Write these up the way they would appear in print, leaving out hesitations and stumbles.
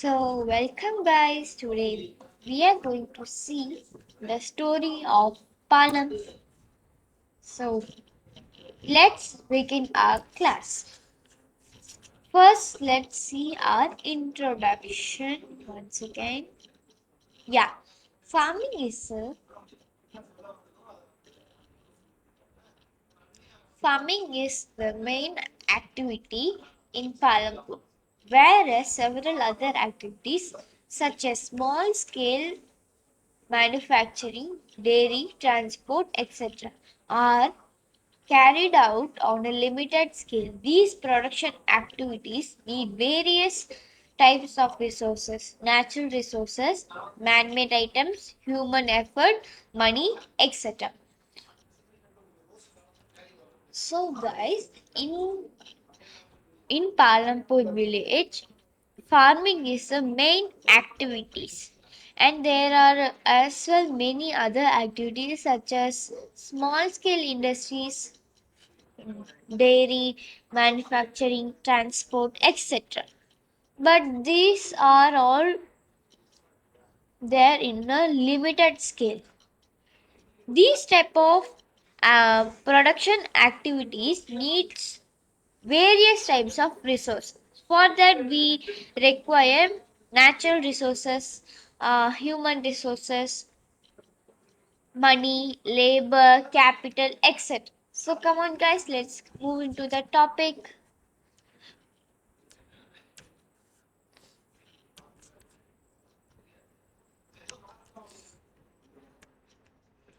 Welcome guys. Today we are going to see the story of Palam. So, let's begin our class. First, let's see our introduction once again. Yeah, farming is a Farming is the main activity in Palampur, whereas several other activities such as small scale manufacturing, dairy, transport, etc., are carried out on a limited scale. These production activities need various types of resources, natural resources, man made items, human effort, money, etc. So, guys, in Palampur village, farming is the main activities, and there are as well many other activities such as small scale industries, dairy, manufacturing, transport, etc. But these are all there in a limited scale. These type of production activities needs various types of resources. For that, we require natural resources, human resources, money, labor, capital, etc. So, come on, guys, let's move into the topic.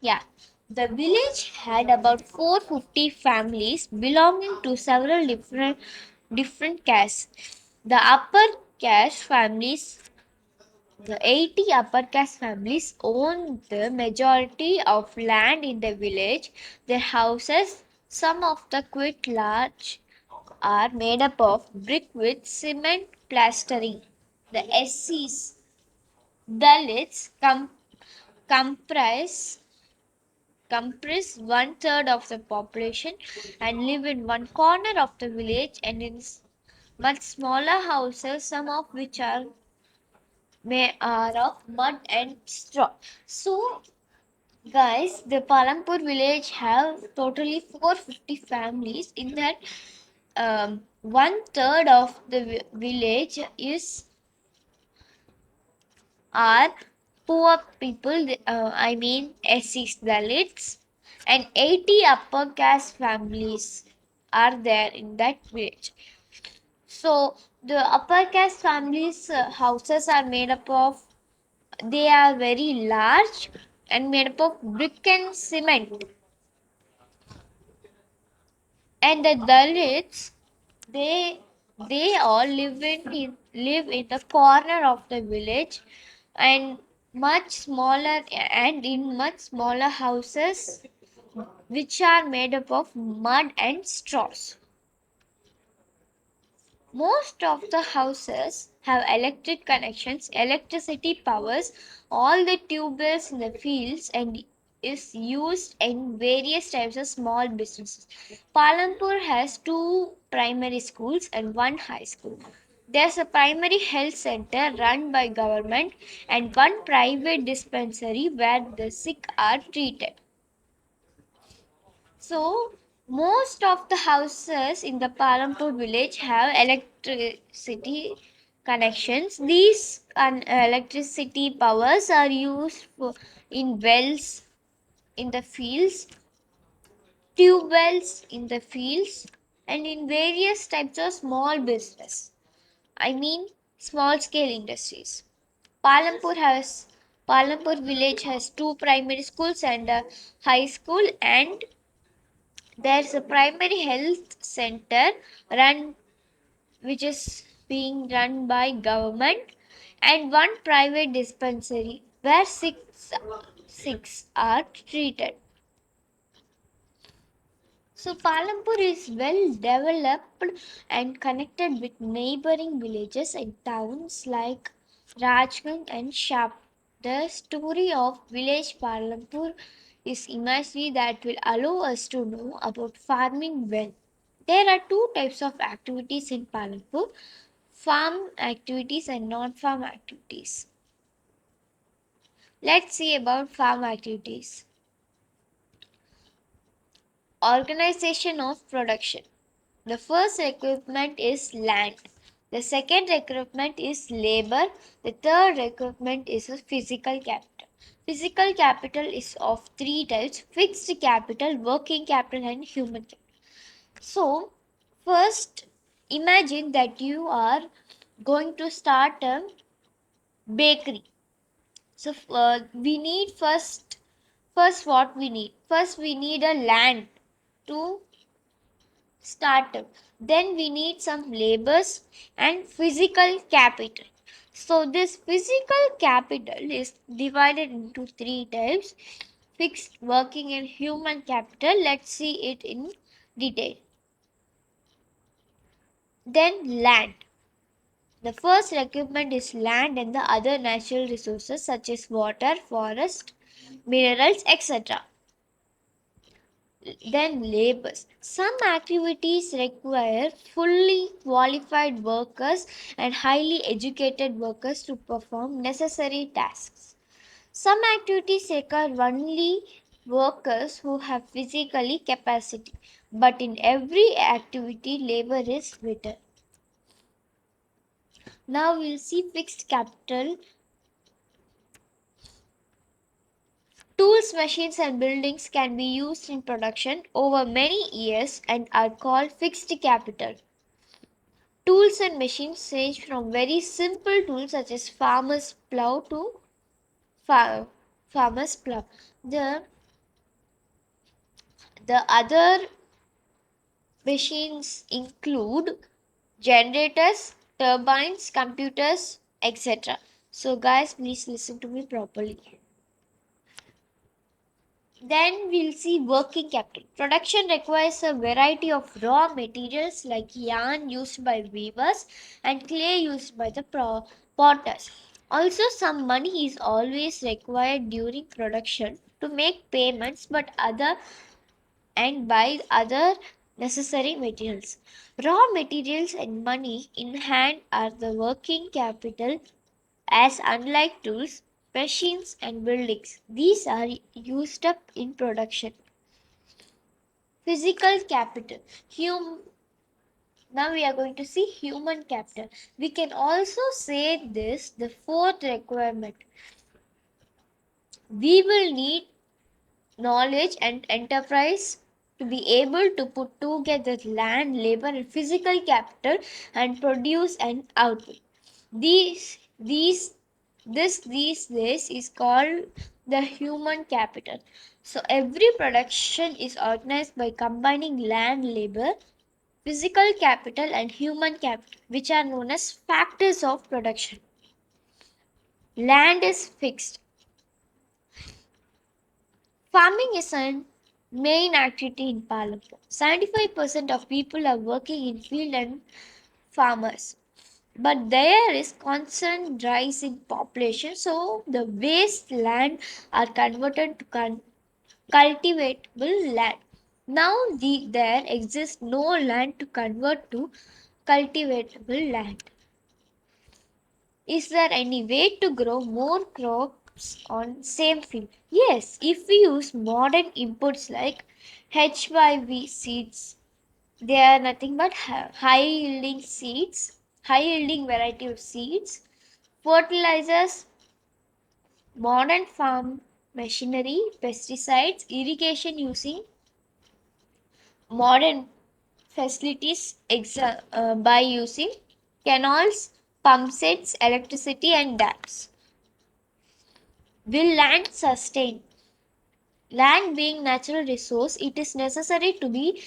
Yeah, the village had about 450 families belonging to several different castes. The upper caste families The 80 upper caste families own the majority of land in the village. Their houses, some of the quite large, are made up of brick with cement plastering. The SCs, Dalits, comprise comprise one third of the population and live in one corner of the village and in much smaller houses, some of which are of mud and straw. So, guys, the Palampur village have totally 450 families. In that, one third of the village is are poor people. I mean, SCs, Dalits, and 80 upper caste families are there in that village. So, the upper caste families' houses are made up of. They are very large and made up of brick and cement. And the Dalits, they they all live in the corner of the village and much smaller and in much smaller houses which are made up of mud and straws. Most of the houses have electric connections. Electricity powers all the tube wells in the fields and is used in various types of small businesses. Palampur has two primary schools and one high school. There's a primary health center run by government and one private dispensary where the sick are treated. So, most of the houses in the Palampur village have electricity connections. These electricity powers are used in wells in the fields, tube wells in the fields, and in various types of small business. I mean, small scale industries. Palampur has Palampur village has two primary schools and a high school, and there's a primary health center run which is being run by government and one private dispensary where six are treated. So Palampur is well developed and connected with neighboring villages and towns like Rajganj and Shap. The story of village Palampur is imagery that will allow us to know about farming well. There are two types of activities in Palampur. farm activities and non-farm activities. Let's see about farm activities. Organization of production. The first recruitment is land. The second recruitment is labor. The third recruitment is a physical capital. Physical capital is of three types: fixed capital, working capital, and human capital. So, first, imagine that you are going to start a bakery. So, we need first what we need? First, we need a land to startup. Then we need some labors and physical capital. So this physical capital is divided into three types: fixed, working, and human capital. Let's see it in detail. Then land. The first requirement is land and the other natural resources such as water, forest, minerals, etc. Then labors. Some activities require fully qualified workers and highly educated workers to perform necessary tasks. Some activities require only workers who have physically capacity, but in every activity labor is vital. Now we'll see fixed capital. Tools, machines, and buildings can be used in production over many years and are called fixed capital. Tools and machines range from very simple tools such as farmer's plow to farmer's plow. The, the other machines include generators, turbines, computers, etc. So, guys, please listen to me properly. Then we'll see working capital. Production requires a variety of raw materials like yarn used by weavers and clay used by the potters. Also, some money is always required during production to make payments but other and buy other necessary materials. Raw materials and money in hand are the working capital, as unlike tools, machines, and buildings, these are used up in production. Physical capital. Now we are going to see human capital. We can also say this the fourth requirement. We will need knowledge and enterprise to be able to put together land, labor, and physical capital and produce an output. These days is called the human capital. So every production is organized by combining land, labor, physical capital, and human capital, which are known as factors of production. Land is fixed. Farming is a main activity in Palanpur. 75% of people are working in field and farmers. But there is constant rise in population, so the waste land are converted to cultivatable land. Now there exists no land to convert to cultivatable land. Is there any way to grow more crops on same field? Yes, if we use modern inputs like HYV seeds, they are nothing but high yielding seeds, high yielding variety of seeds, fertilizers, modern farm machinery, pesticides, irrigation using modern facilities by using canals, pump sets, electricity, and dams. Will land sustain? Land being natural resource, it is necessary to be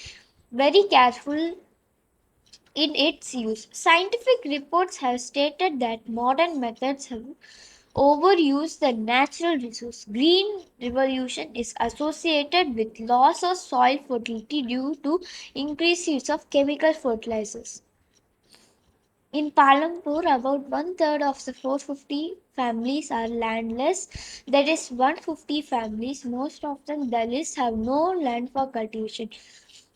very careful in its use. Scientific reports have stated that modern methods have overused the natural resource. Green revolution is associated with loss of soil fertility due to increased use of chemical fertilizers. In Palampur, about one third of the 450 families are landless. That is 150 families. Most of them Dalits have no land for cultivation.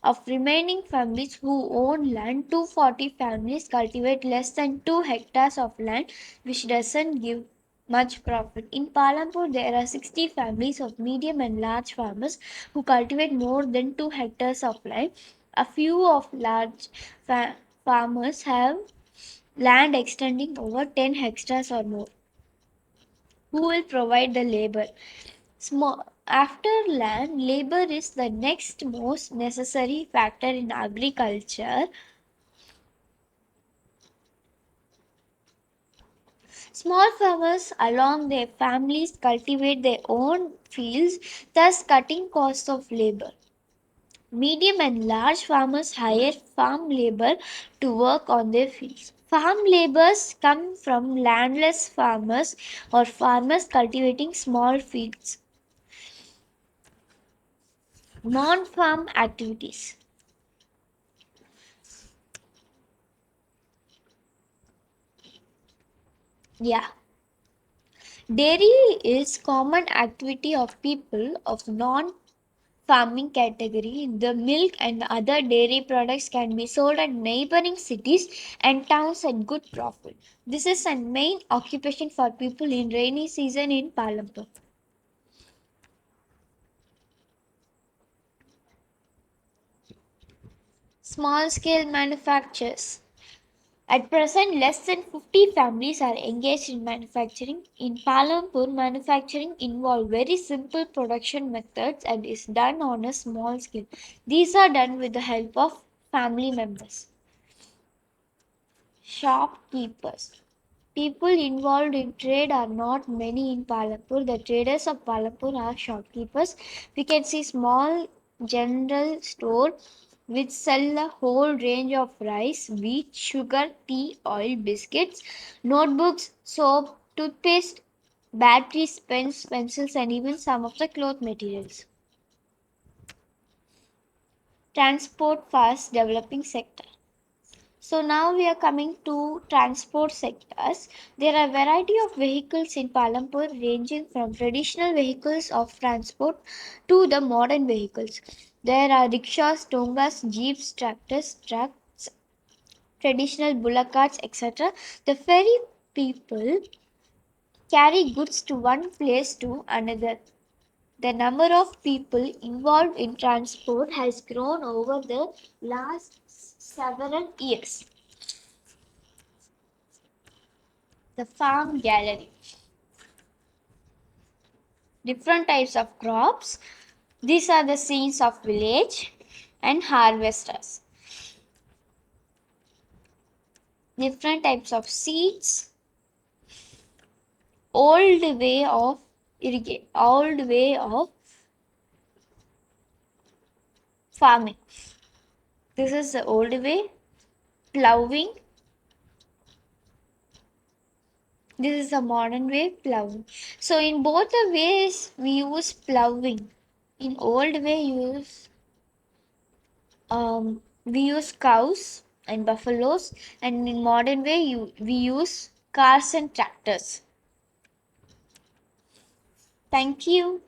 Of remaining families who own land, 240 families cultivate less than 2 hectares of land, which doesn't give much profit. In Palampur, there are 60 families of medium and large farmers who cultivate more than 2 hectares of land. A few of large farmers have land extending over 10 hectares or more. Who will provide the labor? After land, labor is the next most necessary factor in agriculture. Small farmers along their families cultivate their own fields, thus cutting costs of labor. Medium and large farmers hire farm labor to work on their fields. Farm laborers come from landless farmers or farmers cultivating small fields. Non farm activities. Yeah. Dairy is common activity of people of non farming category. The milk and other dairy products can be sold at neighboring cities and towns at good profit. This is a main occupation for people in rainy season in Palampur. Small scale manufactures. At present, less than 50 families are engaged in manufacturing. In Palampur, manufacturing involves very simple production methods and is done on a small scale. These are done with the help of family members. Shopkeepers. People involved in trade are not many in Palampur. The traders of Palampur are shopkeepers. We can see small general store which sell a whole range of rice, wheat, sugar, tea, oil, biscuits, notebooks, soap, toothpaste, batteries, pens, pencils, and even some of the cloth materials. Transport fast developing sector. So now we are coming to transport sectors. There are a variety of vehicles in Palampur ranging from traditional vehicles of transport to the modern vehicles. There are rickshaws, tongas, jeeps, tractors, trucks, traditional bullock carts, etc. The ferry people carry goods to one place to another. The number of people involved in transport has grown over the last several years. The farm gallery. Different types of crops. These are the scenes of village and harvesters. Different types of seeds. Old way of farming. This is the old way. Ploughing. This is the modern way, ploughing. So in both the ways we use ploughing. In old way we use cows and buffaloes, and in modern way we use cars and tractors. Thank you.